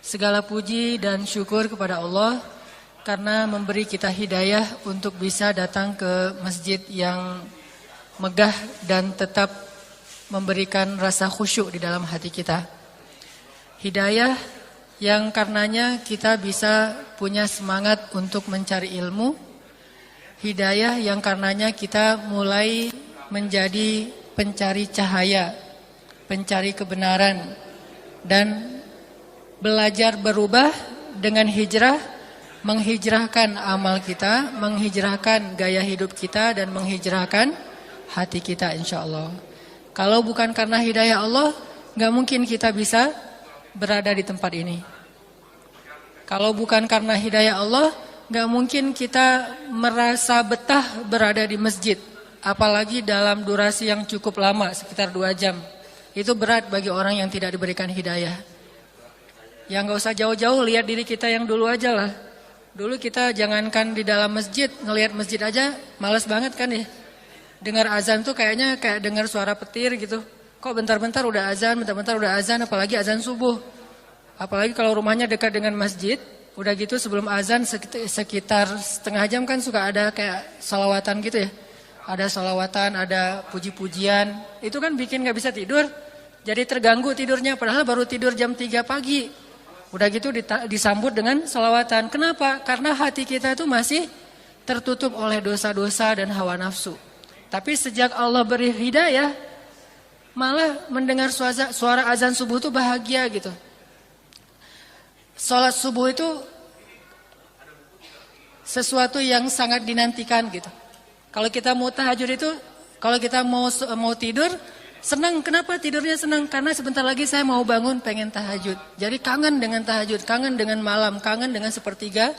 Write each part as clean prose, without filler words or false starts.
Segala puji dan syukur kepada Allah karena memberi kita hidayah untuk bisa datang ke masjid yang megah dan tetap memberikan rasa khusyuk di dalam hati kita. Hidayah yang karenanya kita bisa punya semangat untuk mencari ilmu. Hidayah yang karenanya kita mulai menjadi pencari cahaya, pencari kebenaran, dan belajar berubah dengan hijrah, menghijrahkan amal kita, menghijrahkan gaya hidup kita, dan menghijrahkan hati kita insya Allah. Kalau bukan karena hidayah Allah, gak mungkin kita bisa berada di tempat ini. Kalau bukan karena hidayah Allah, gak mungkin kita merasa betah berada di masjid. Apalagi dalam durasi yang cukup lama, sekitar 2 jam. Itu berat bagi orang yang tidak diberikan hidayah. Ya gak usah jauh-jauh, lihat diri kita yang dulu aja lah. Dulu kita jangankan di dalam masjid, ngelihat masjid aja males banget kan ya. Dengar azan tuh kayaknya kayak dengar suara petir gitu. Kok bentar-bentar udah azan, bentar-bentar udah azan, apalagi azan subuh. Apalagi kalau rumahnya dekat dengan masjid, udah gitu sebelum azan sekitar setengah jam kan suka ada kayak salawatan gitu ya. Ada salawatan, ada puji-pujian. Itu kan bikin gak bisa tidur. Jadi terganggu tidurnya, padahal baru tidur jam 3 pagi. Udah gitu disambut dengan salawatan. Kenapa? Karena hati kita itu masih tertutup oleh dosa-dosa dan hawa nafsu. Tapi sejak Allah beri hidayah, malah mendengar suara azan subuh itu bahagia gitu. Salat subuh itu sesuatu yang sangat dinantikan gitu. Kalau kita mau tahajud itu, kalau kita mau tidur, senang. Kenapa tidurnya senang? Karena sebentar lagi saya mau bangun pengen tahajud. Jadi kangen dengan tahajud, kangen dengan malam, kangen dengan sepertiga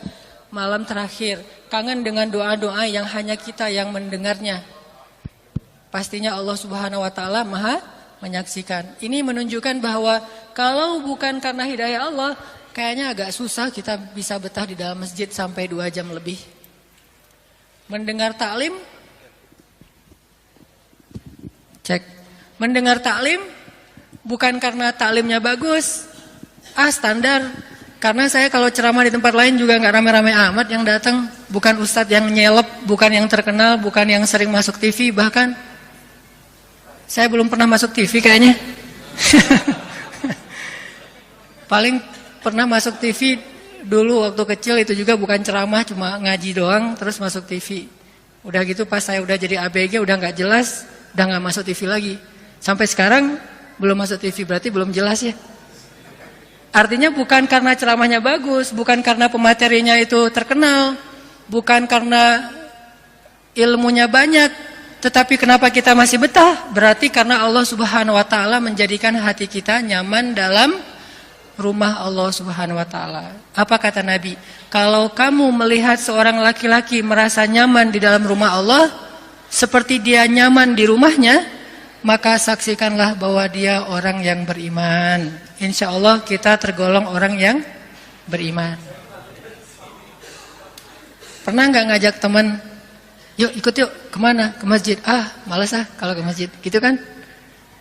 malam terakhir, kangen dengan doa-doa yang hanya kita yang mendengarnya. Pastinya Allah Subhanahu wa taala Maha menyaksikan. Ini menunjukkan bahwa kalau bukan karena hidayah Allah, kayaknya agak susah kita bisa betah di dalam masjid sampai 2 jam lebih. Mendengar taklim, cek. Mendengar taklim bukan karena taklimnya bagus, standar. Karena saya kalau ceramah di tempat lain juga nggak rame-rame amat yang datang. Bukan ustadz yang nyelep, bukan yang terkenal, bukan yang sering masuk TV. Bahkan saya belum pernah masuk TV kayaknya. Paling pernah masuk TV dulu waktu kecil, itu juga bukan ceramah, cuma ngaji doang terus masuk TV. Udah gitu pas saya udah jadi ABG udah nggak jelas, udah nggak masuk TV lagi. Sampai sekarang belum masuk TV, berarti belum jelas ya. Artinya bukan karena ceramahnya bagus, bukan karena pematerinya itu terkenal, bukan karena ilmunya banyak, tetapi kenapa kita masih betah? Berarti karena Allah Subhanahu wa taala menjadikan hati kita nyaman dalam rumah Allah Subhanahu wa taala. Apa kata Nabi? Kalau kamu melihat seorang laki-laki merasa nyaman di dalam rumah Allah, seperti dia nyaman di rumahnya, maka saksikanlah bahwa dia orang yang beriman. Insya Allah kita tergolong orang yang beriman. Pernah nggak ngajak teman, yuk ikut yuk, kemana? Ke masjid. Malas kalau ke masjid, gitu kan?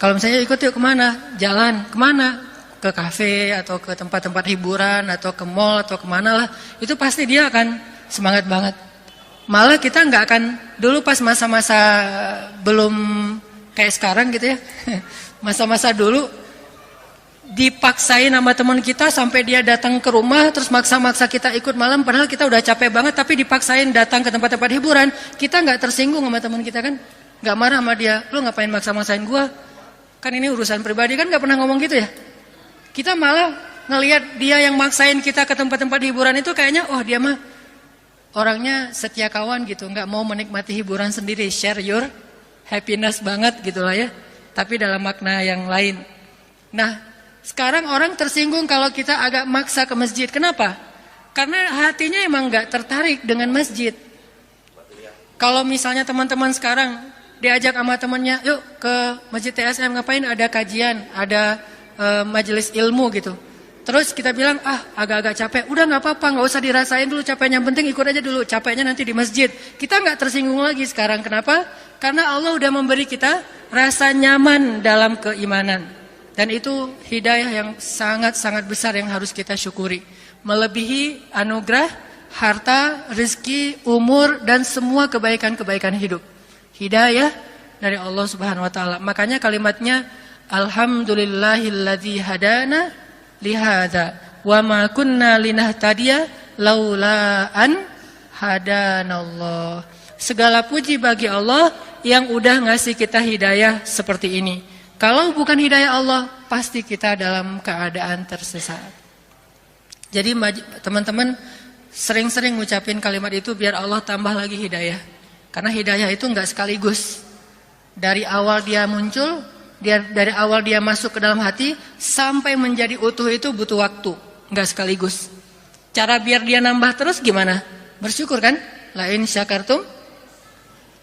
Kalau misalnya ikut yuk kemana? Jalan, kemana? Ke kafe atau ke tempat-tempat hiburan atau ke mall atau kemana lah. Itu pasti dia akan semangat banget. Malah kita nggak akan, dulu pas masa-masa belum kayak sekarang gitu ya, masa-masa dulu dipaksain sama teman kita sampai dia datang ke rumah terus maksa-maksa kita ikut malam, padahal kita udah capek banget tapi dipaksain datang ke tempat-tempat hiburan. Kita nggak tersinggung sama teman kita kan, nggak marah sama dia, lu ngapain maksa-maksain gua, kan ini urusan pribadi, kan nggak pernah ngomong gitu ya. Kita malah ngelihat dia yang maksain kita ke tempat-tempat hiburan itu kayaknya, oh dia mah orangnya setia kawan gitu, nggak mau menikmati hiburan sendiri, share your happiness banget gitulah ya, tapi dalam makna yang lain. Nah, sekarang orang tersinggung kalau kita agak maksa ke masjid. Kenapa? Karena hatinya emang nggak tertarik dengan masjid. Kalau misalnya teman-teman sekarang diajak sama temannya, yuk ke masjid TSM, ngapain? Ada kajian, ada majelis ilmu gitu. Terus kita bilang, agak-agak capek. Udah nggak apa-apa, nggak usah dirasain dulu capeknya. Yang penting ikut aja dulu, capeknya nanti di masjid. Kita nggak tersinggung lagi sekarang. Kenapa? Karena Allah udah memberi kita rasa nyaman dalam keimanan. Dan itu hidayah yang sangat-sangat besar yang harus kita syukuri. Melebihi anugerah, harta, rezeki, umur, dan semua kebaikan-kebaikan hidup. Hidayah dari Allah Subhanahu wa taala. Makanya kalimatnya alhamdulillahilladzi hadana lihadza wa ma kunna linahtadiya laula an hadanallah. Segala puji bagi Allah yang udah ngasih kita hidayah seperti ini. Kalau bukan hidayah Allah, pasti kita dalam keadaan tersesat. Jadi teman-teman sering-sering ngucapin kalimat itu biar Allah tambah lagi hidayah. Karena hidayah itu enggak sekaligus. Dari awal dia muncul, dari awal dia masuk ke dalam hati, sampai menjadi utuh itu butuh waktu. Enggak sekaligus. Cara biar dia nambah terus gimana? Bersyukur kan? La in syakartum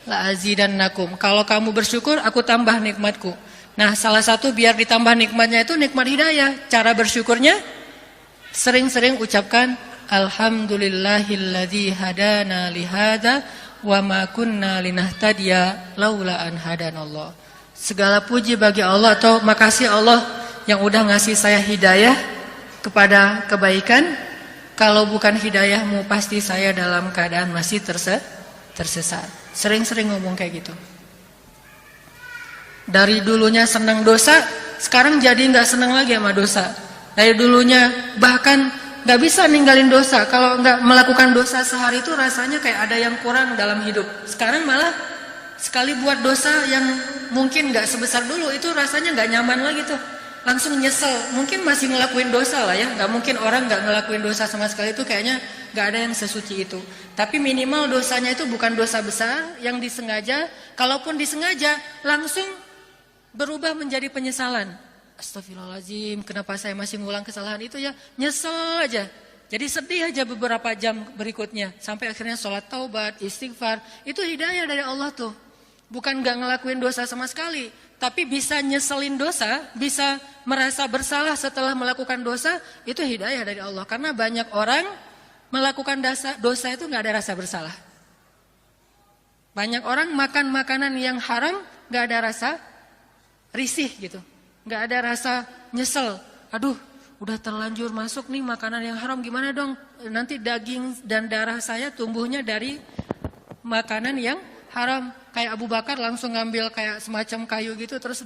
la azidannakum. Kalau kamu bersyukur, aku tambah nikmatku. Nah, salah satu biar ditambah nikmatnya itu nikmat hidayah. Cara bersyukurnya sering-sering ucapkan alhamdulillahilladzi hadana lihada wa ma kunna linahtadiya laula an hadanallah. Segala puji bagi Allah atau makasih Allah yang udah ngasih saya hidayah kepada kebaikan. Kalau bukan hidayahmu pasti saya dalam keadaan masih tersesat. Sering-sering ngomong kayak gitu. Dari dulunya senang dosa, sekarang jadi nggak senang lagi sama dosa. Dari dulunya bahkan nggak bisa ninggalin dosa. Kalau nggak melakukan dosa sehari itu rasanya kayak ada yang kurang dalam hidup. Sekarang malah sekali buat dosa yang mungkin nggak sebesar dulu itu rasanya nggak nyaman lagi tuh. Langsung nyesel. Mungkin masih ngelakuin dosa lah ya. Nggak mungkin orang nggak ngelakuin dosa sama sekali itu kayaknya nggak ada yang sesuci itu. Tapi minimal dosanya itu bukan dosa besar yang disengaja. Kalaupun disengaja langsung berubah menjadi penyesalan. Astagfirullahaladzim, kenapa saya masih ngulang kesalahan itu ya? Nyesel aja. Jadi sedih aja beberapa jam berikutnya. Sampai akhirnya sholat taubat, istighfar. Itu hidayah dari Allah tuh. Bukan gak ngelakuin dosa sama sekali. Tapi bisa nyeselin dosa, bisa merasa bersalah setelah melakukan dosa. Itu hidayah dari Allah. Karena banyak orang melakukan dosa itu gak ada rasa bersalah. Banyak orang makan makanan yang haram gak ada rasa risih gitu, nggak ada rasa nyesel. Aduh, udah terlanjur masuk nih makanan yang haram, gimana dong? Nanti daging dan darah saya tumbuhnya dari makanan yang haram. Kayak Abu Bakar langsung ngambil kayak semacam kayu gitu, terus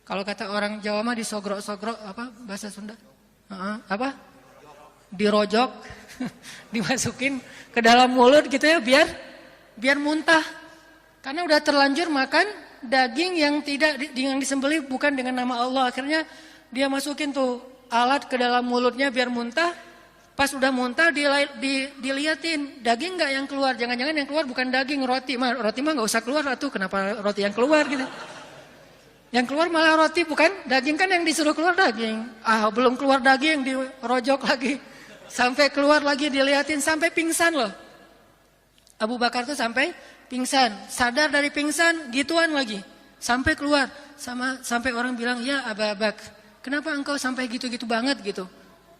kalau kata orang Jawa mah disogrok-sogrok, apa bahasa Sunda? Apa? Dirojok, dimasukin ke dalam mulut gitu ya, biar muntah. Karena udah terlanjur makan daging yang yang disembelih bukan dengan nama Allah. Akhirnya dia masukin tuh alat ke dalam mulutnya biar muntah. Pas udah muntah diliatin daging nggak yang keluar. Jangan-jangan yang keluar bukan daging, roti mah nggak usah keluar tuh. Kenapa roti yang keluar gitu? Yang keluar malah roti, bukan daging. Kan yang disuruh keluar daging. Belum keluar daging dirojok lagi. Sampai keluar lagi diliatin sampai pingsan loh. Abu Bakar tuh sampai pingsan, sadar dari pingsan, gituan lagi, sampai keluar, sampai orang bilang, ya Abu Bakar, kenapa engkau sampai gitu-gitu banget gitu?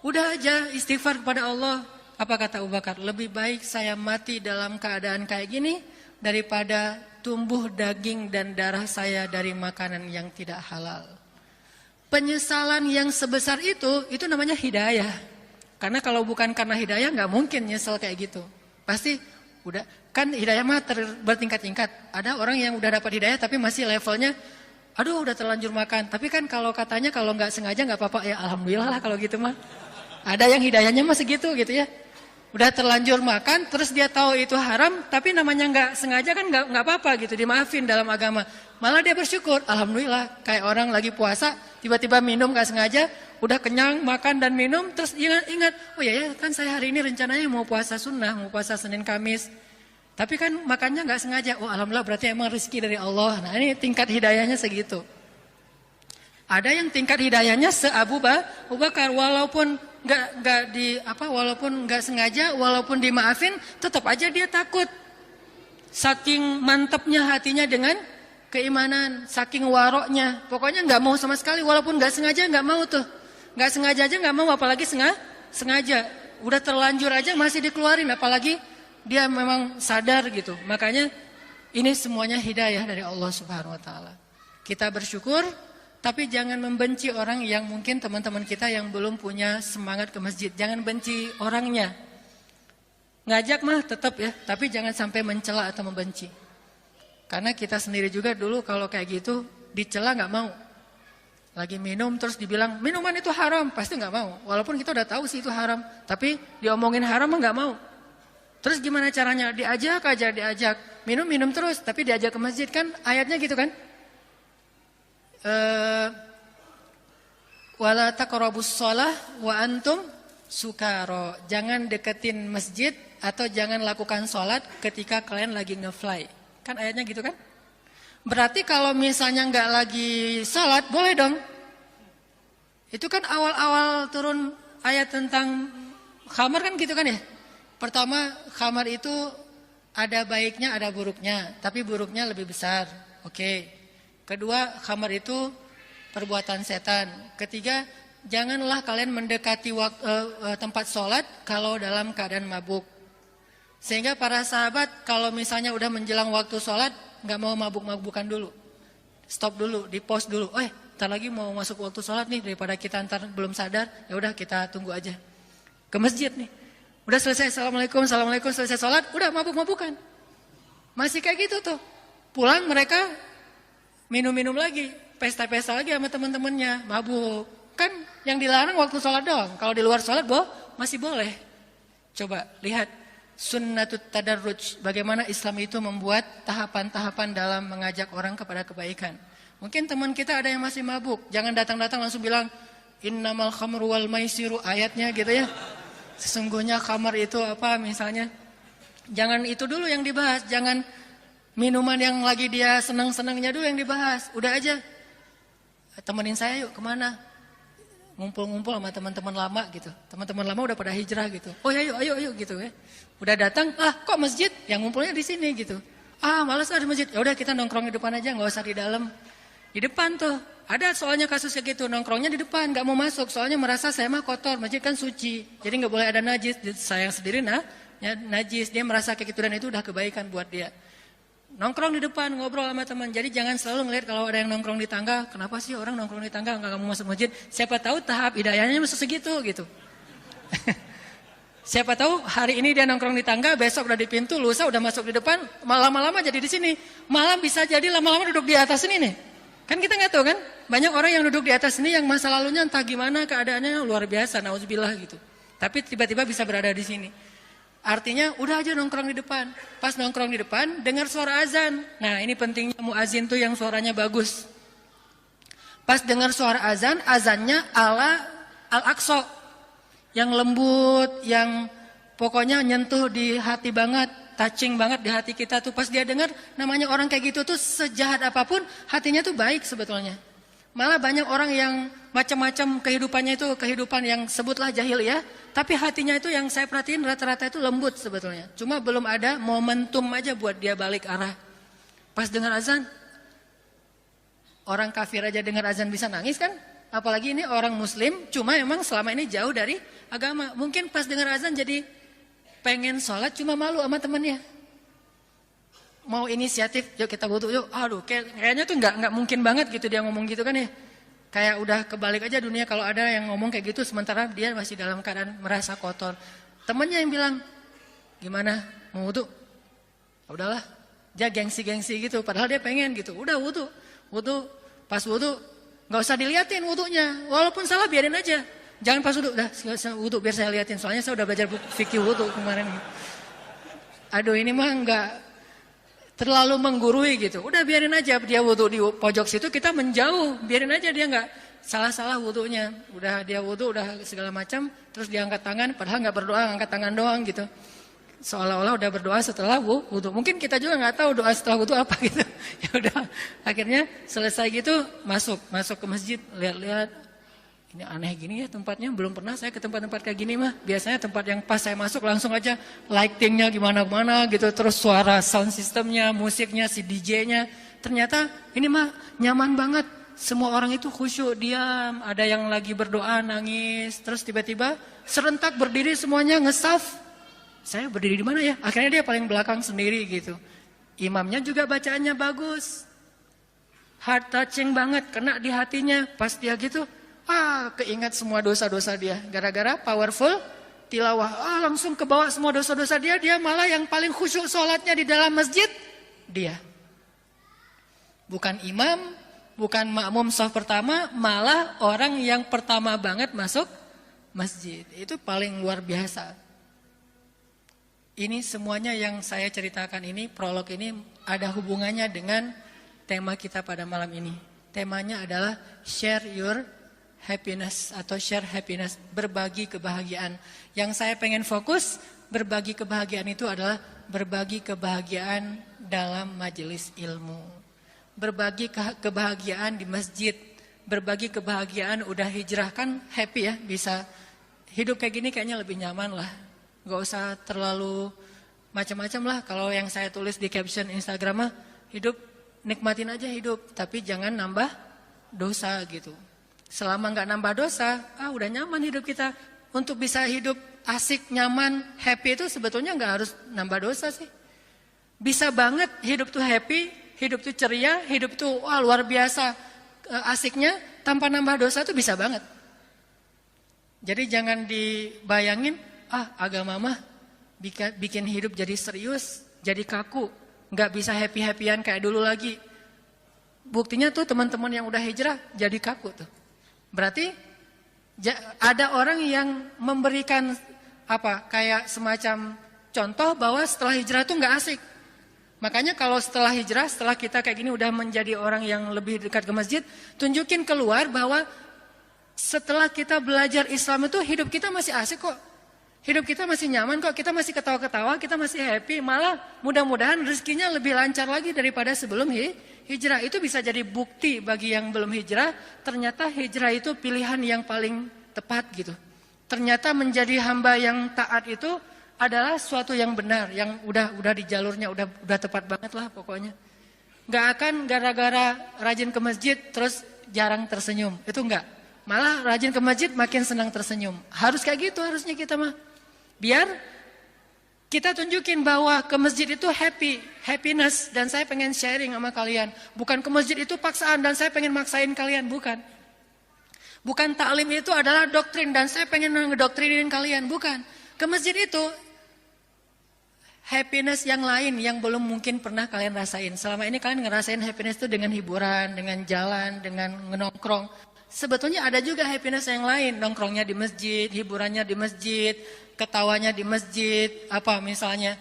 Udah aja istighfar kepada Allah. Apa kata Abu Bakar? Lebih baik saya mati dalam keadaan kayak gini daripada tumbuh daging dan darah saya dari makanan yang tidak halal. Penyesalan yang sebesar itu namanya hidayah. Karena kalau bukan karena hidayah nggak mungkin nyesel kayak gitu. Pasti udah. Kan hidayah mah bertingkat-tingkat. Ada orang yang udah dapat hidayah tapi masih levelnya, aduh udah terlanjur makan. Tapi kan kalau katanya kalau nggak sengaja nggak apa-apa, ya alhamdulillah lah kalau gitu mah. Ada yang hidayahnya mah segitu gitu ya. Udah terlanjur makan, terus dia tahu itu haram, tapi namanya nggak sengaja kan nggak apa-apa gitu, dimaafin dalam agama. Malah dia bersyukur, alhamdulillah. Kayak orang lagi puasa, tiba-tiba minum nggak sengaja, udah kenyang makan dan minum, terus ingat, oh ya kan saya hari ini rencananya mau puasa sunnah, mau puasa Senin Kamis. Tapi kan makannya nggak sengaja. Oh alhamdulillah berarti emang rezeki dari Allah. Nah ini tingkat hidayahnya segitu. Ada yang tingkat hidayahnya se-Abu Bakar walaupun walaupun nggak sengaja, walaupun dimaafin, tetap aja dia takut. Saking mantapnya hatinya dengan keimanan, saking waroknya, pokoknya nggak mau sama sekali. Walaupun nggak sengaja nggak mau tuh, nggak sengaja aja nggak mau, apalagi sengaja. Udah terlanjur aja masih dikeluarin, apalagi dia memang sadar gitu. Makanya ini semuanya hidayah dari Allah Subhanahu wa taala. Kita bersyukur Tapi jangan membenci orang yang mungkin teman-teman kita yang belum punya semangat ke masjid. Jangan benci orangnya. Ngajak mah tetap ya, tapi jangan sampai mencela atau membenci. Karena kita sendiri juga dulu kalau kayak gitu dicela nggak mau. Lagi minum terus dibilang minuman itu haram, pasti nggak mau. Walaupun kita udah tahu sih itu haram, tapi diomongin haram mah nggak mau. Terus gimana caranya? Diajak aja, diajak. Minum terus, tapi diajak ke masjid kan ayatnya gitu kan? Wala taqrabus shalah wa antum sukaro. Jangan deketin masjid atau jangan lakukan sholat ketika kalian lagi ngefly. Kan ayatnya gitu kan? Berarti kalau misalnya nggak lagi sholat boleh dong. Itu kan awal-awal turun ayat tentang khamar kan gitu kan ya? Pertama khamar itu ada baiknya ada buruknya, tapi buruknya lebih besar. Oke. Kedua, khamar itu perbuatan setan. Ketiga, janganlah kalian mendekati tempat sholat kalau dalam keadaan mabuk. Sehingga para sahabat kalau misalnya udah menjelang waktu sholat, nggak mau mabuk-mabukan dulu. Stop dulu, di pause dulu. Ntar lagi mau masuk waktu sholat nih, daripada kita ntar belum sadar, ya udah kita tunggu aja. Ke masjid nih. Udah selesai, assalamualaikum, selesai sholat, udah mabuk-mabukan. Masih kayak gitu tuh. Pulang mereka minum-minum lagi, pesta-pesta lagi sama teman-temannya, mabuk. Kan yang dilarang waktu sholat doang. Kalau di luar sholat masih boleh. Coba lihat sunnatut tadarruj, bagaimana Islam itu membuat tahapan-tahapan dalam mengajak orang kepada kebaikan. Mungkin teman kita ada yang masih mabuk, jangan datang-datang langsung bilang innamal khamru wal maisiru, ayatnya gitu ya. Sesungguhnya khamar itu apa misalnya. Jangan itu dulu yang dibahas, jangan minuman yang lagi dia seneng-senengnya dulu yang dibahas. Udah aja, temenin saya yuk kemana? Ngumpul-ngumpul sama teman-teman lama gitu. Teman-teman lama udah pada hijrah gitu. Oh ya ayo gitu ya. Udah datang, kok masjid? Yang ngumpulnya di sini gitu. Malas ada masjid. Ya udah kita nongkrong di depan aja, nggak usah di dalam. Di depan tuh ada soalnya kasusnya gitu, nongkrongnya di depan, nggak mau masuk. Soalnya merasa saya mah kotor, masjid kan suci. Jadi nggak boleh ada najis. Sayang sendiri najis. Dia merasa kayak gitu dan itu udah kebaikan buat dia. Nongkrong di depan, ngobrol sama teman. Jadi jangan selalu ngelihat kalau ada yang nongkrong di tangga. Kenapa sih orang nongkrong di tangga nggak mau masuk masjid? Siapa tahu tahap hidayahnya masih segitu gitu. Siapa tahu hari ini dia nongkrong di tangga, besok udah di pintu, lusa udah masuk di depan, lama-lama jadi di sini. Malam bisa jadi lama-lama duduk di atas ini nih. Kan kita nggak tahu kan? Banyak orang yang duduk di atas ini yang masa lalunya entah gimana keadaannya luar biasa, nauzubillah gitu. Tapi tiba-tiba bisa berada di sini. Artinya udah aja nongkrong di depan. Pas nongkrong di depan dengar suara azan. Nah ini pentingnya muazin tuh yang suaranya bagus. Pas dengar suara azan, azannya ala Al-Aqsa. Yang lembut, yang pokoknya nyentuh di hati banget. Touching banget di hati kita tuh. Pas dia dengar namanya orang kayak gitu tuh sejahat apapun hatinya tuh baik sebetulnya. Malah banyak orang yang macam-macam kehidupannya itu kehidupan yang sebutlah jahil ya. Tapi hatinya itu yang saya perhatiin rata-rata itu lembut sebetulnya. Cuma belum ada momentum aja buat dia balik arah. Pas dengar azan, orang kafir aja dengar azan bisa nangis kan? Apalagi ini orang muslim, cuma emang selama ini jauh dari agama. Mungkin pas dengar azan jadi pengen sholat cuma malu sama temennya. Mau inisiatif, yuk kita wudu yuk. Aduh, kayaknya tuh nggak mungkin banget gitu dia ngomong gitu kan ya. Kayak udah kebalik aja dunia kalau ada yang ngomong kayak gitu sementara dia masih dalam keadaan merasa kotor. Temennya yang bilang, gimana mau wudu? Udahlah, dia gengsi-gengsi gitu. Padahal dia pengen gitu. Udah wudu, pas wudu nggak usah diliatin wudunya. Walaupun salah biarin aja. Jangan pas wudu, dah wudu biar saya liatin. Soalnya saya udah belajar fikih wudu kemarin. Aduh ini mah nggak terlalu menggurui gitu. Udah biarin aja dia wudu di pojok situ, kita menjauh. Biarin aja dia nggak salah-salah wudunya. Udah dia wudu udah segala macam, terus dia angkat tangan padahal nggak berdoa, angkat tangan doang gitu. Seolah-olah udah berdoa setelah wudu. Mungkin kita juga nggak tahu doa setelah wudu apa gitu. Ya udah, akhirnya selesai gitu masuk ke masjid, lihat-lihat. Ini aneh gini ya tempatnya, belum pernah saya ke tempat-tempat kayak gini mah. Biasanya tempat yang pas saya masuk langsung aja lightingnya gimana-gimana gitu. Terus suara sound systemnya, musiknya, si DJ-nya. Ternyata ini mah nyaman banget. Semua orang itu khusyuk, diam. Ada yang lagi berdoa, nangis. Terus tiba-tiba serentak berdiri semuanya ngesaf. Saya berdiri di mana ya? Akhirnya dia paling belakang sendiri gitu. Imamnya juga bacaannya bagus. heart touching banget, kena di hatinya. Pas dia gitu, keingat semua dosa-dosa dia. Gara-gara powerful tilawah, langsung kebawa semua dosa-dosa dia. Dia malah yang paling khusyuk sholatnya di dalam masjid, dia. Bukan imam, bukan makmum shaf pertama, malah orang yang pertama banget masuk masjid. Itu paling luar biasa. Ini semuanya yang saya ceritakan ini, prolog ini ada hubungannya dengan tema kita pada malam ini. Temanya adalah share your happiness atau share happiness, berbagi kebahagiaan. Yang saya pengen fokus, berbagi kebahagiaan itu adalah berbagi kebahagiaan dalam majelis ilmu. Berbagi kebahagiaan di masjid, berbagi kebahagiaan udah hijrah kan happy ya, bisa hidup kayak gini kayaknya lebih nyaman lah. Gak usah terlalu macam-macam lah. Kalau yang saya tulis di caption Instagram mah, hidup nikmatin aja hidup, tapi jangan nambah dosa gitu. Selama gak nambah dosa, udah nyaman hidup kita. Untuk bisa hidup asik, nyaman, happy itu sebetulnya gak harus nambah dosa sih. Bisa banget hidup tuh happy, hidup tuh ceria, hidup tuh luar biasa asiknya tanpa nambah dosa tuh bisa banget. Jadi jangan dibayangin, agama mah bikin hidup jadi serius, jadi kaku, nggak bisa happy-happyan kayak dulu lagi. Buktinya tuh teman-teman yang udah hijrah jadi kaku tuh. Berarti ada orang yang memberikan kayak semacam contoh bahwa setelah hijrah tuh nggak asik. Makanya kalau setelah hijrah, setelah kita kayak gini udah menjadi orang yang lebih dekat ke masjid, tunjukin keluar bahwa setelah kita belajar Islam itu hidup kita masih asik kok. Hidup kita masih nyaman kok, kita masih ketawa-ketawa, kita masih happy. Malah mudah-mudahan rezekinya lebih lancar lagi daripada sebelum hijrah. Itu bisa jadi bukti bagi yang belum hijrah. Ternyata hijrah itu pilihan yang paling tepat gitu. Ternyata menjadi hamba yang taat itu adalah suatu yang benar, yang udah di jalurnya, udah tepat banget lah pokoknya. Gak akan gara-gara rajin ke masjid terus jarang tersenyum, itu enggak. Malah rajin ke masjid makin senang tersenyum. Harus kayak gitu harusnya kita mah. Biar kita tunjukin bahwa ke masjid itu happiness. Dan saya pengen sharing sama kalian. Bukan ke masjid itu paksaan dan saya pengen maksain kalian, bukan. Bukan taklim itu adalah doktrin dan saya pengen ngedoktrinin kalian, bukan. Ke masjid itu happiness yang lain yang belum mungkin pernah kalian rasain. Selama ini kalian ngerasain happiness itu dengan hiburan, dengan jalan, dengan nongkrong. Sebetulnya ada juga happiness yang lain, nongkrongnya di masjid, hiburannya di masjid, ketawanya di masjid, misalnya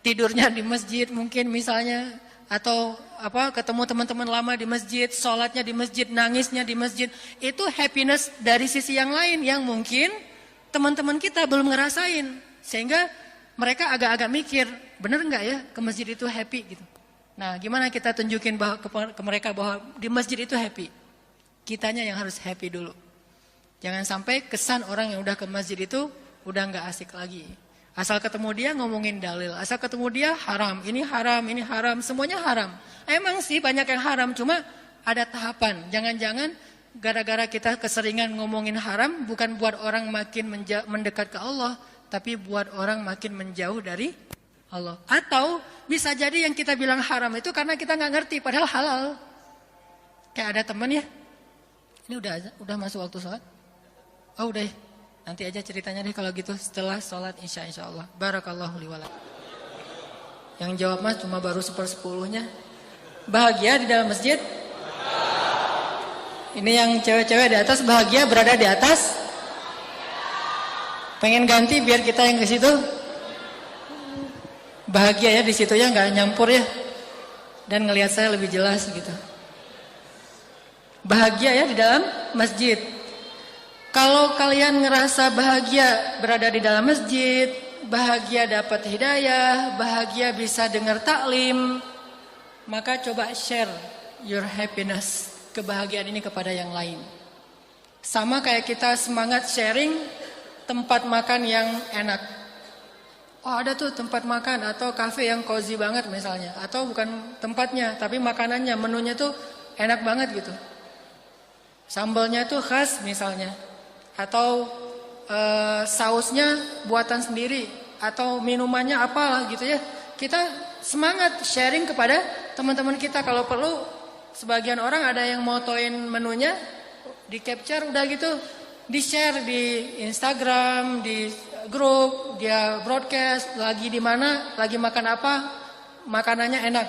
tidurnya di masjid mungkin misalnya, atau ketemu teman-teman lama di masjid, sholatnya di masjid, nangisnya di masjid. Itu happiness dari sisi yang lain yang mungkin teman-teman kita belum ngerasain, sehingga mereka agak-agak mikir, bener nggak ya ke masjid itu happy gitu. Nah, gimana kita tunjukin ke mereka bahwa di masjid itu happy? Kitanya yang harus happy dulu. Jangan sampai kesan orang yang udah ke masjid itu udah nggak asik lagi. Asal ketemu dia ngomongin dalil, asal ketemu dia haram, ini haram, semuanya haram. Emang sih banyak yang haram, cuma ada tahapan. Jangan-jangan gara-gara kita keseringan ngomongin haram bukan buat orang makin mendekat ke Allah, tapi buat orang makin menjauh dari Allah. Atau bisa jadi yang kita bilang haram itu karena kita nggak ngerti, padahal halal. Kayak ada teman ya. Ini udah masuk waktu sholat? Oh udah, nanti aja ceritanya deh kalau gitu setelah sholat insya Allah. Barakallahu li wa lakum. Yang jawab mas cuma baru 1/10-nya. Bahagia di dalam masjid? Ini yang cewek-cewek di atas bahagia berada di atas? Pengen ganti biar kita yang ke situ? Bahagia ya di situ ya, nggak nyampur ya. Dan ngelihat saya lebih jelas gitu. Bahagia ya di dalam masjid. Kalau kalian ngerasa bahagia berada di dalam masjid, bahagia dapat hidayah, bahagia bisa dengar taklim, maka coba share your happiness, kebahagiaan ini kepada yang lain. Sama kayak kita semangat sharing tempat makan yang enak. Oh ada tuh tempat makan atau kafe yang cozy banget misalnya. Atau bukan tempatnya tapi makanannya, menunya tuh enak banget gitu. Sambalnya tuh khas misalnya. Atau sausnya buatan sendiri. Atau minumannya apalah gitu ya. Kita semangat sharing kepada teman-teman kita. Kalau perlu Sebagian orang ada yang motoin menunya, di capture udah gitu, di share di Instagram, di grup, dia broadcast lagi di mana, lagi makan apa, makanannya enak,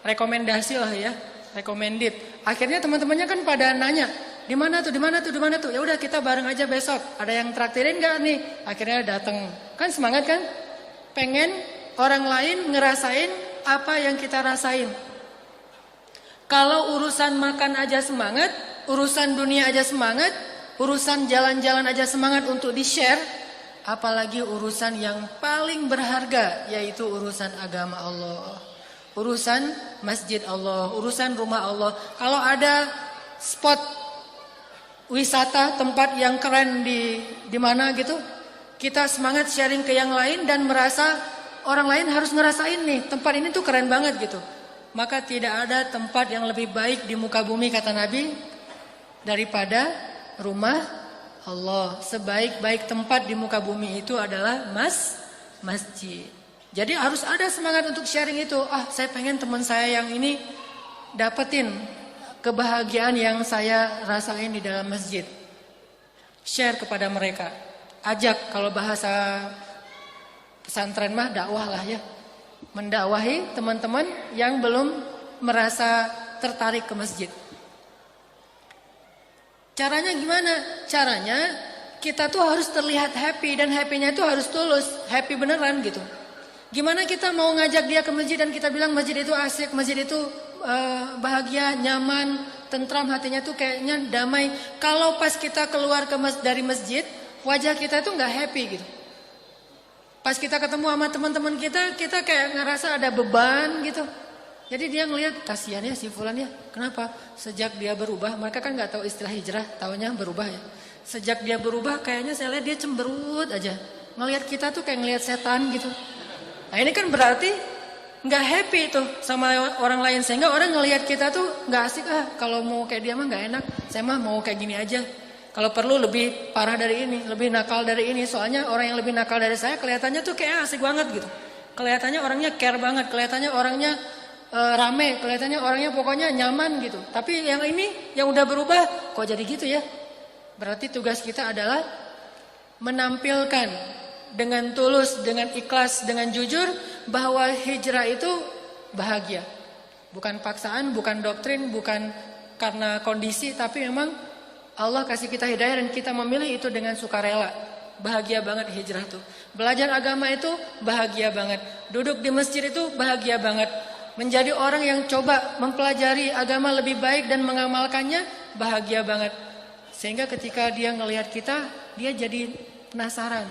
rekomendasi lah ya, recommended. Akhirnya teman-temannya kan pada nanya, di mana tuh, di mana tuh, di mana tuh. Ya udah kita bareng aja besok. Ada yang traktirin nggak nih? Akhirnya datang. Kan semangat kan? Pengen orang lain ngerasain apa yang kita rasain. Kalau urusan makan aja semangat, urusan dunia aja semangat, urusan jalan-jalan aja semangat untuk di-share, apalagi urusan yang paling berharga, yaitu urusan agama Allah, urusan masjid Allah, urusan rumah Allah. Kalau ada spot wisata, tempat yang keren di mana gitu, kita semangat sharing ke yang lain dan merasa orang lain harus ngerasain nih, tempat ini tuh keren banget gitu. Maka tidak ada tempat yang lebih baik di muka bumi, kata Nabi, daripada rumah Allah. Sebaik-baik tempat di muka bumi itu adalah masjid. Jadi harus ada semangat untuk sharing itu. Saya pengen teman saya yang ini dapetin kebahagiaan yang saya rasain di dalam masjid. Share kepada mereka. Ajak, kalau bahasa pesantren mah dakwah lah ya. Mendakwahi teman-teman yang belum merasa tertarik ke masjid. Caranya gimana? Caranya kita tuh harus terlihat happy, dan happy-nya itu harus tulus, happy beneran gitu. Gimana kita mau ngajak dia ke masjid dan kita bilang masjid itu asik, masjid itu bahagia, nyaman, tentram, hatinya tuh kayaknya damai. Kalau pas kita keluar dari masjid, wajah kita tuh nggak happy gitu. Pas kita ketemu sama teman-teman kita kayak ngerasa ada beban gitu. Jadi dia ngelihat, kasihan ya si fulan ya. Kenapa? Sejak dia berubah, mereka kan nggak tahu istilah hijrah, taunya berubah ya. Sejak dia berubah, kayaknya saya lihat dia cemberut aja. Ngelihat kita tuh kayak ngelihat setan gitu. Nah ini kan berarti nggak happy tuh sama orang lain, sehingga orang ngelihat kita tuh nggak asik. Kalau mau kayak dia mah nggak enak. Saya mah mau kayak gini aja. Kalau perlu lebih parah dari ini, lebih nakal dari ini. Soalnya orang yang lebih nakal dari saya kelihatannya tuh kayak asik banget gitu. Kelihatannya orangnya care banget, kelihatannya orangnya rame, kelihatannya orangnya pokoknya nyaman gitu. Tapi yang ini yang udah berubah kok jadi gitu ya. Berarti tugas kita adalah menampilkan dengan tulus, dengan ikhlas, dengan jujur bahwa hijrah itu bahagia. Bukan paksaan, bukan doktrin, bukan karena kondisi, tapi memang Allah kasih kita hidayah dan kita memilih itu dengan sukarela. Bahagia banget hijrah tuh. Belajar agama itu bahagia banget. Duduk di masjid itu bahagia banget. Menjadi orang yang coba mempelajari agama lebih baik dan mengamalkannya bahagia banget. Sehingga ketika dia ngelihat kita, dia jadi penasaran.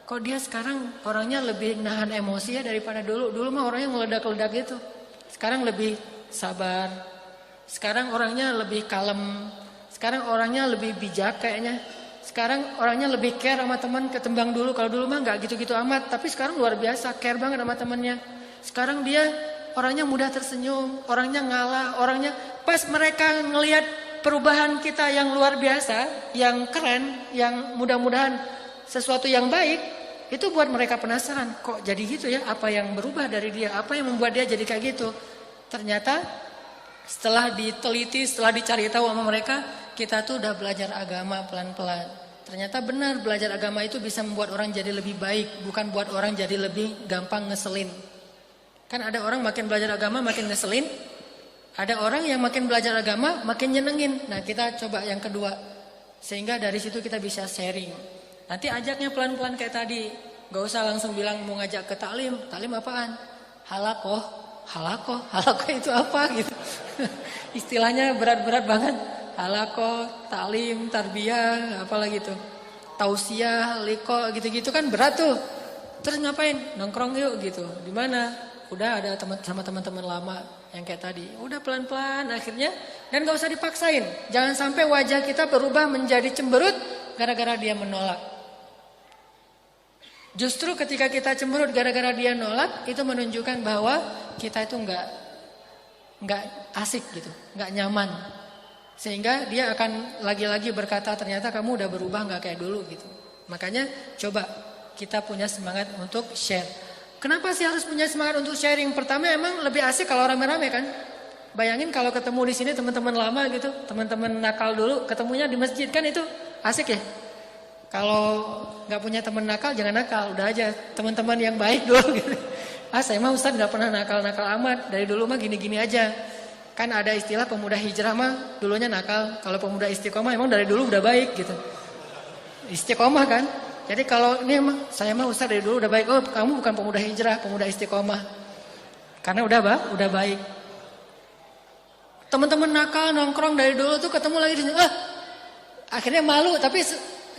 Kok dia sekarang orangnya lebih nahan emosi ya daripada dulu. Dulu mah orangnya meledak-ledak gitu. Sekarang lebih sabar. Sekarang orangnya lebih kalem. Sekarang orangnya lebih bijak kayaknya. Sekarang orangnya lebih care sama teman ketimbang dulu. Kalau dulu mah nggak gitu-gitu amat. Tapi sekarang luar biasa, care banget sama temannya. Sekarang dia orangnya mudah tersenyum, orangnya ngalah, orangnya pas mereka ngelihat perubahan kita yang luar biasa, yang keren, yang mudah-mudahan sesuatu yang baik, itu buat mereka penasaran. Kok jadi gitu ya? Apa yang berubah dari dia? Apa yang membuat dia jadi kayak gitu? Ternyata setelah diteliti, setelah dicari tahu sama mereka, kita tuh udah belajar agama pelan-pelan. Ternyata benar, belajar agama itu bisa membuat orang jadi lebih baik, bukan buat orang jadi lebih gampang ngeselin. Kan ada orang makin belajar agama makin ngeselin, ada orang yang makin belajar agama makin nyenengin. Nah kita coba yang kedua, sehingga dari situ kita bisa sharing. Nanti ajaknya pelan-pelan kayak tadi, gak usah langsung bilang mau ngajak ke taklim. Taklim apaan? Halakoh itu apa gitu. Istilahnya berat-berat banget. Halakoh, taklim, tarbiyah, apalagi tuh. Tausiah, liko, gitu-gitu kan berat tuh. Terus ngapain? Nongkrong yuk gitu. Di mana? Udah ada sama teman-teman lama yang kayak tadi. Udah pelan-pelan akhirnya, dan gak usah dipaksain. Jangan sampai wajah kita berubah menjadi cemberut gara-gara dia menolak. Justru ketika kita cemberut gara-gara dia nolak, itu menunjukkan bahwa kita itu nggak asik gitu, nggak nyaman. Sehingga dia akan lagi-lagi berkata, ternyata kamu udah berubah nggak kayak dulu gitu. Makanya coba kita punya semangat untuk share. Kenapa sih harus punya semangat untuk sharing? Pertama emang lebih asik kalau rame-rame kan. Bayangin kalau ketemu di sini teman-teman lama gitu, teman-teman nakal dulu, ketemunya di masjid, kan itu asik ya. Kalau nggak punya teman nakal jangan nakal, udah aja teman-teman yang baik dulu gitu. Saya mah Ustaz nggak pernah nakal-nakal amat, dari dulu mah gini-gini aja. Kan ada istilah pemuda hijrah mah dulunya nakal, kalau pemuda istiqomah emang dari dulu udah baik gitu. Istiqomah kan. Jadi kalau ini emang saya mah Ustaz dari dulu udah baik. Oh, kamu bukan pemuda hijrah, pemuda istiqomah. Karena udah baik. Teman-teman nakal nongkrong dari dulu tuh ketemu lagi di sini. Akhirnya malu, tapi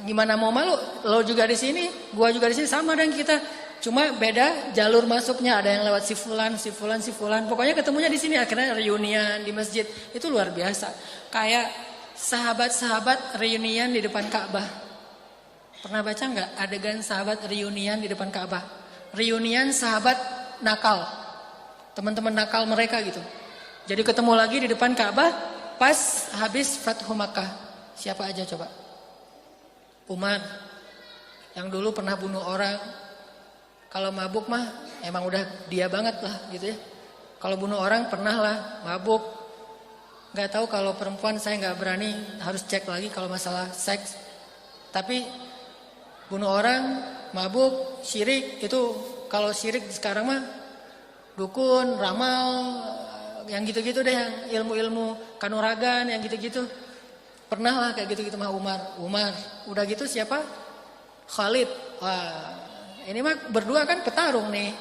gimana mau malu? Lo juga di sini, gua juga di sini, sama dengan kita. Cuma beda jalur masuknya, ada yang lewat si fulan. Pokoknya ketemunya di sini, akhirnya reunian di masjid. Itu luar biasa. Kayak sahabat-sahabat reunian di depan Ka'bah. Pernah baca nggak adegan sahabat reunian di depan Ka'bah? Reunian sahabat nakal. Teman-teman nakal mereka gitu. Jadi ketemu lagi di depan Ka'bah pas habis Fathu Makkah. Siapa aja coba? Umar, yang dulu pernah bunuh orang. Kalau mabuk mah emang udah dia banget lah gitu ya. Kalau bunuh orang pernah lah, mabuk. Gak tahu kalau perempuan saya gak berani, harus cek lagi kalau masalah seks. Tapi bunuh orang, mabuk, syirik itu, kalau syirik sekarang mah dukun, ramal, yang gitu-gitu deh, yang ilmu-ilmu kanuragan, yang gitu-gitu. Pernah lah kayak gitu-gitu mah Umar. Udah gitu siapa? Khalid. Wah, ini mah berdua kan petarung nih.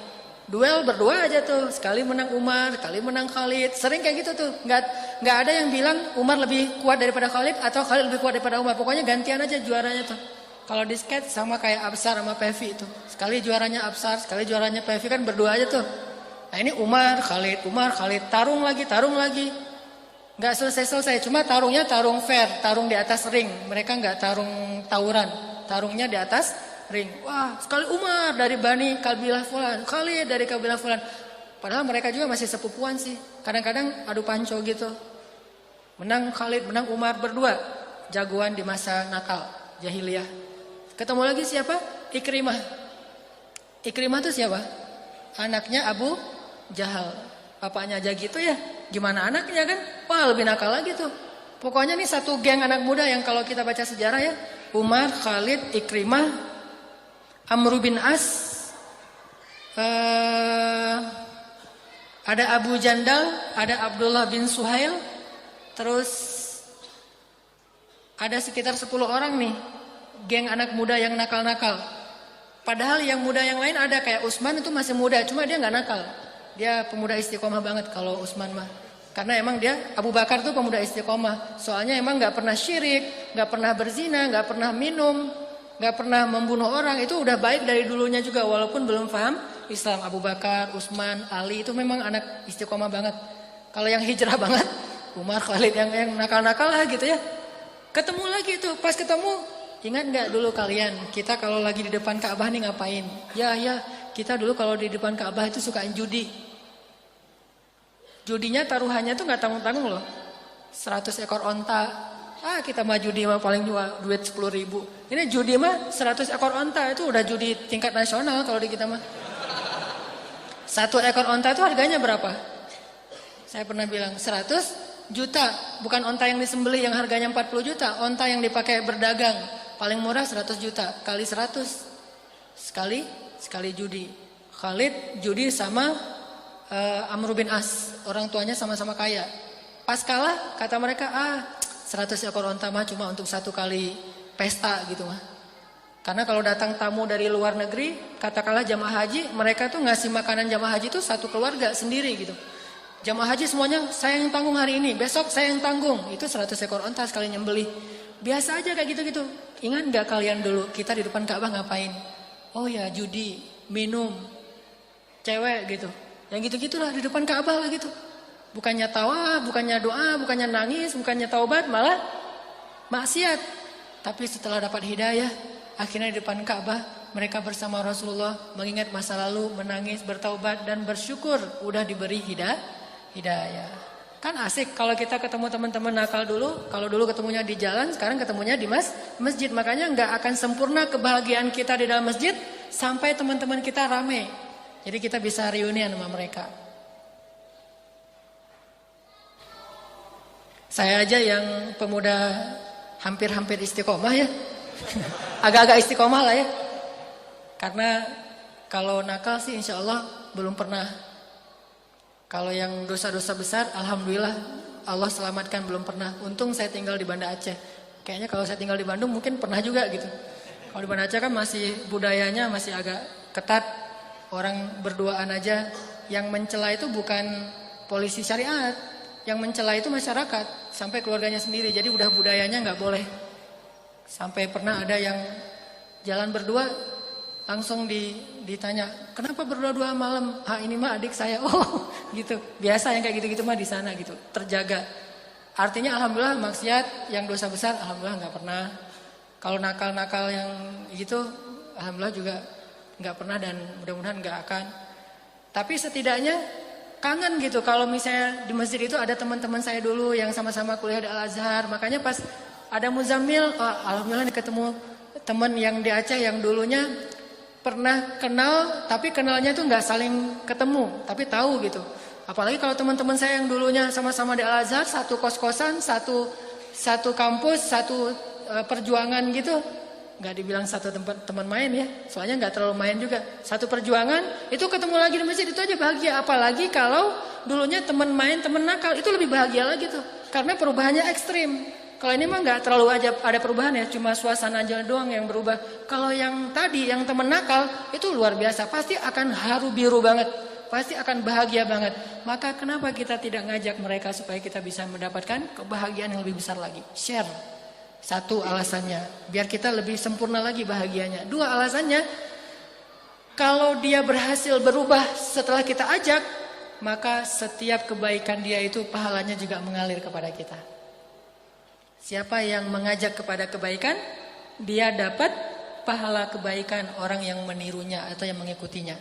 Duel berdua aja tuh. Sekali menang Umar, sekali menang Khalid. Sering kayak gitu tuh. Nggak ada yang bilang Umar lebih kuat daripada Khalid atau Khalid lebih kuat daripada Umar. Pokoknya gantian aja juaranya tuh. Kalau di skate sama kayak Absar sama Pevi itu. Sekali juaranya Absar, sekali juaranya Pevi, kan berdua aja tuh. Nah ini Umar, Khalid, tarung lagi. Nggak selesai, cuma tarungnya tarung fair, tarung di atas ring. Mereka nggak tarung tawuran, tarungnya di atas ring. Wah, sekali Umar dari Bani kabilah fulan, Khalid dari kabilah fulan. Padahal mereka juga masih sepupuan sih. Kadang-kadang adu panco gitu. Menang Khalid, menang Umar berdua. Jagoan di masa nakal, jahiliyah. Ketemu lagi siapa? Ikrimah. Ikrimah itu siapa? Anaknya Abu Jahal. Bapaknya aja gitu ya. Gimana anaknya kan? Wah, lebih nakal lagi tuh. Pokoknya nih satu geng anak muda yang kalau kita baca sejarah ya. Umar, Khalid, Ikrimah, Amr bin As, ada Abu Jandal, ada Abdullah bin Suhail, terus ada sekitar 10 orang nih. Geng anak muda yang nakal-nakal. Padahal yang muda yang lain ada, kayak Utsman itu masih muda, cuma dia nggak nakal. Dia pemuda istiqomah banget kalau Utsman mah. Karena emang dia, Abu Bakar tuh pemuda istiqomah. Soalnya emang nggak pernah syirik, nggak pernah berzina, nggak pernah minum, nggak pernah membunuh orang. Itu udah baik dari dulunya juga, walaupun belum paham Islam. Abu Bakar, Utsman, Ali itu memang anak istiqomah banget. Kalau yang hijrah banget, Umar, Khalid yang nakal-nakal lah gitu ya. Ketemu lagi tuh, pas ketemu, ingat nggak dulu kalian, kita kalau lagi di depan Ka'bah nih ngapain? Ya, kita dulu kalau di depan Ka'bah itu suka judi. Judinya taruhannya tuh nggak tanggung-tanggung loh. 100 ekor onta. Kita mah judi mah paling juga duit 10.000. Ini judi mah 100 ekor onta itu udah judi tingkat nasional kalau di kita mah. 1 ekor onta itu harganya berapa? Saya pernah bilang 100 juta. Bukan onta yang disembelih yang harganya 40 juta. Onta yang dipakai berdagang. Paling murah 100 juta. Kali 100. Sekali judi. Khalid judi sama Amr bin As, orang tuanya sama-sama kaya. Pas kalah kata mereka 100 ekor onta mah cuma untuk 1 kali pesta gitu mah. Karena kalau datang tamu dari luar negeri, katakanlah jamaah haji, mereka tuh ngasih makanan jamaah haji tuh satu keluarga sendiri gitu. Jamaah haji semuanya saya yang tanggung hari ini, besok saya yang tanggung. Itu 100 ekor onta sekali nyembelih. Biasa aja kayak gitu-gitu. Ingat gak kalian dulu kita di depan Ka'bah ngapain? Oh ya, judi, minum, cewek gitu. Yang gitu-gitulah di depan Ka'bah lah gitu. Bukannya tawaf, bukannya doa, bukannya nangis, bukannya taubat, malah maksiat. Tapi setelah dapat hidayah, akhirnya di depan Ka'bah mereka bersama Rasulullah mengingat masa lalu, menangis, bertaubat dan bersyukur udah diberi hidayah. Kan asik kalau kita ketemu teman-teman nakal dulu, kalau dulu ketemunya di jalan, sekarang ketemunya di masjid. Makanya nggak akan sempurna kebahagiaan kita di dalam masjid sampai teman-teman kita rame. Jadi kita bisa reunian sama mereka. Saya aja yang pemuda hampir-hampir istiqomah ya. Agak-agak istiqomah lah ya. Karena kalau nakal sih insya Allah belum pernah. Kalau yang dosa-dosa besar, alhamdulillah Allah selamatkan belum pernah. Untung saya tinggal di Banda Aceh. Kayaknya kalau saya tinggal di Bandung mungkin pernah juga gitu. Kalau di Banda Aceh kan masih budayanya masih agak ketat. Orang berduaan aja. Yang mencela itu bukan polisi syariat. Yang mencela itu masyarakat. Sampai keluarganya sendiri. Jadi udah budayanya nggak boleh. Sampai pernah ada yang jalan berdua. Langsung ditanya, kenapa berdua-dua malam? Ah ini mah adik saya. Oh gitu. Biasa yang kayak gitu-gitu mah di sana gitu. Terjaga. Artinya alhamdulillah maksiat yang dosa besar alhamdulillah nggak pernah. Kalau nakal-nakal yang gitu alhamdulillah juga nggak pernah dan mudah-mudahan nggak akan. Tapi setidaknya kangen gitu kalau misalnya di masjid itu ada teman-teman saya dulu yang sama-sama kuliah di Al-Azhar. Makanya pas ada Muzammil, oh, alhamdulillah ketemu teman yang di Aceh yang dulunya pernah kenal, tapi kenalnya tuh nggak saling ketemu, tapi tahu gitu. Apalagi kalau teman-teman saya yang dulunya sama-sama di Al-Azhar, satu kos-kosan, satu kampus, satu perjuangan gitu, nggak dibilang satu tempat teman main ya, soalnya nggak terlalu main juga. Satu perjuangan, itu ketemu lagi di masjid itu aja bahagia. Apalagi kalau dulunya teman main, teman nakal, itu lebih bahagia lagi tuh, karena perubahannya ekstrim. Kalau ini mah nggak terlalu aja ada perubahan ya, cuma suasana aja doang yang berubah. Kalau yang tadi, yang teman nakal, itu luar biasa. Pasti akan haru biru banget. Pasti akan bahagia banget. Maka kenapa kita tidak ngajak mereka supaya kita bisa mendapatkan kebahagiaan yang lebih besar lagi? Share. Satu alasannya, biar kita lebih sempurna lagi bahagianya. Dua alasannya, kalau dia berhasil berubah setelah kita ajak, maka setiap kebaikan dia itu pahalanya juga mengalir kepada kita. Siapa yang mengajak kepada kebaikan, dia dapat pahala kebaikan orang yang menirunya atau yang mengikutinya.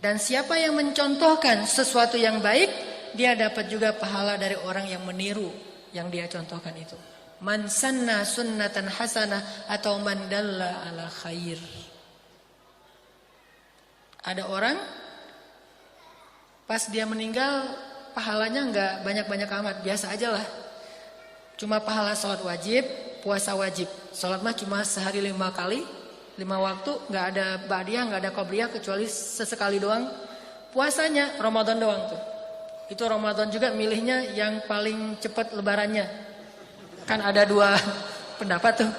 Dan siapa yang mencontohkan sesuatu yang baik, dia dapat juga pahala dari orang yang meniru yang dia contohkan itu. Man sanna sunnatan hasanah atau man dalla ala khair. Ada orang pas dia meninggal pahalanya enggak banyak-banyak amat, biasa aja lah. Cuma pahala sholat wajib, puasa wajib. Sholat mah cuma sehari 5 kali, 5 waktu, nggak ada ba'diyah, nggak ada qobliyah kecuali sesekali doang. Puasanya Ramadan doang tuh. Itu Ramadan juga milihnya yang paling cepat lebarannya. Kan ada 2 pendapat tuh.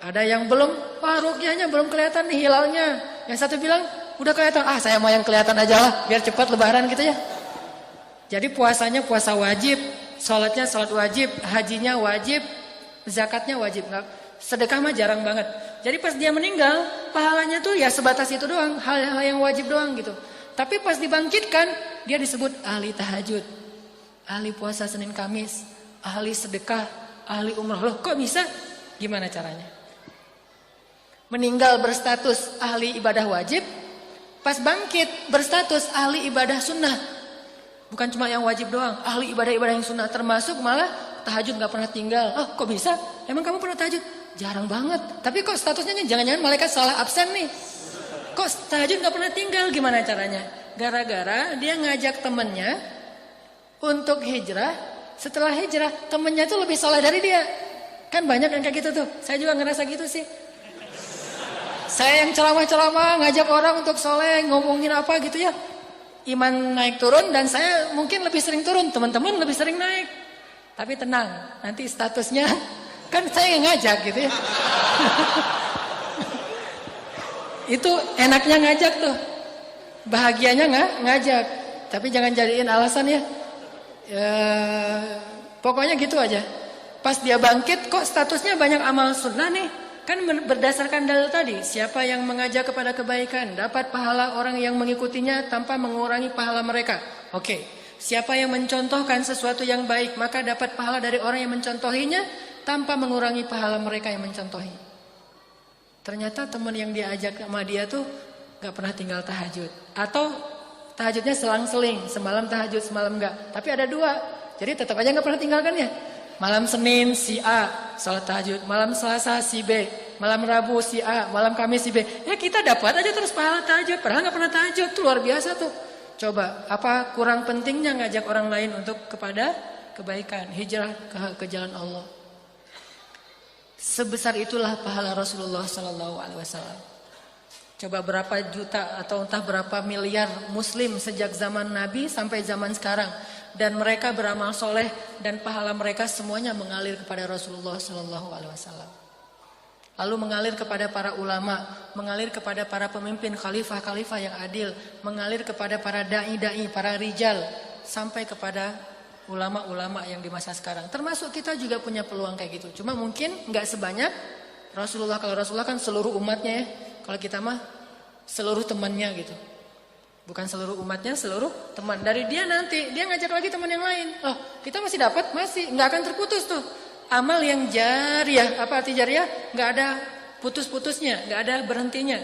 Ada yang belum, wah ruqyahnya belum kelihatan nih hilalnya. Yang satu bilang, udah kelihatan, saya mau yang kelihatan aja lah, biar cepat lebaran gitu ya. Jadi puasanya puasa wajib. Sholatnya sholat wajib, hajinya wajib, zakatnya wajib. Sedekah mah jarang banget. Jadi pas dia meninggal, pahalanya tuh ya sebatas itu doang, hal-hal yang wajib doang gitu. Tapi pas dibangkitkan, dia disebut ahli tahajud, ahli puasa Senin Kamis, ahli sedekah, ahli umrah. Loh kok bisa? Gimana caranya? Meninggal berstatus ahli ibadah wajib, pas bangkit berstatus ahli ibadah sunnah. Bukan cuma yang wajib doang, ahli ibadah-ibadah yang sunnah, termasuk malah tahajud gak pernah tinggal. Oh kok bisa? Emang kamu pernah tahajud? Jarang banget. Tapi kok statusnya jangan-jangan malaikat salah absen nih. Kok tahajud gak pernah tinggal? Gimana caranya? Gara-gara dia ngajak temennya untuk hijrah. Setelah hijrah temennya tuh lebih soleh dari dia. Kan banyak yang kayak gitu tuh. Saya juga ngerasa gitu sih. Saya yang ceramah-ceramah ngajak orang untuk soleh, ngomongin apa gitu ya. Iman naik turun dan saya mungkin lebih sering turun, teman-teman lebih sering naik. Tapi tenang, nanti statusnya kan saya yang ngajak gitu ya. Itu enaknya ngajak tuh. Bahagianya ngajak. Tapi jangan jadiin alasan ya. Pokoknya gitu aja. Pas dia bangkit kok statusnya banyak amal sunnah nih. Kan berdasarkan dalil tadi, siapa yang mengajak kepada kebaikan dapat pahala orang yang mengikutinya tanpa mengurangi pahala mereka. Oke. Siapa yang mencontohkan sesuatu yang baik maka dapat pahala dari orang yang mencontohinya tanpa mengurangi pahala mereka yang mencontohi. Ternyata teman yang diajak sama dia tuh gak pernah tinggal tahajud. Atau tahajudnya selang-seling, semalam tahajud, semalam enggak. Tapi ada 2, jadi tetap aja gak pernah tinggalkan ya. Malam Senin si A salat tahajud, malam Selasa si B, malam Rabu si A, malam Kamis si B. Ya kita dapat aja terus pahala tahajud, padahal gak pernah tahajud, itu luar biasa tuh. Coba, apa kurang pentingnya ngajak orang lain untuk kepada kebaikan, hijrah ke jalan Allah. Sebesar itulah pahala Rasulullah sallallahu alaihi wasallam. Coba berapa juta atau entah berapa miliar muslim sejak zaman Nabi sampai zaman sekarang, dan mereka beramal soleh dan pahala mereka semuanya mengalir kepada Rasulullah sallallahu alaihi wasallam. Lalu mengalir kepada para ulama, mengalir kepada para pemimpin khalifah-khalifah yang adil, mengalir kepada para dai-dai, para rijal, sampai kepada ulama-ulama yang di masa sekarang. Termasuk kita juga punya peluang kayak gitu. Cuma mungkin nggak sebanyak Rasulullah. Kalau Rasulullah kan seluruh umatnya ya. Kalau kita mah seluruh temannya gitu. Bukan seluruh umatnya, seluruh teman. Dari dia nanti, dia ngajak lagi teman yang lain. Oh, kita masih dapat, masih. Nggak akan terputus tuh. Amal yang jariah. Apa arti jariah? Nggak ada putus-putusnya, nggak ada berhentinya.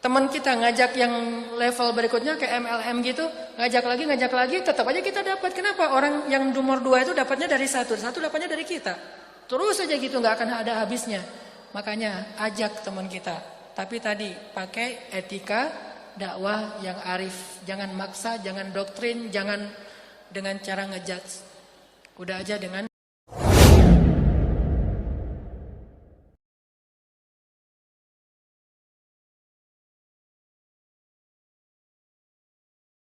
Teman kita ngajak yang level berikutnya ke MLM gitu, ngajak lagi, tetap aja kita dapat. Kenapa? Orang yang nomor 2 itu dapatnya dari satu dapatnya dari kita. Terus aja gitu, nggak akan ada habisnya. Makanya ajak teman kita. Tapi tadi pakai etika dakwah yang arif. Jangan maksa, jangan doktrin, jangan dengan cara ngejudge. Udah aja dengan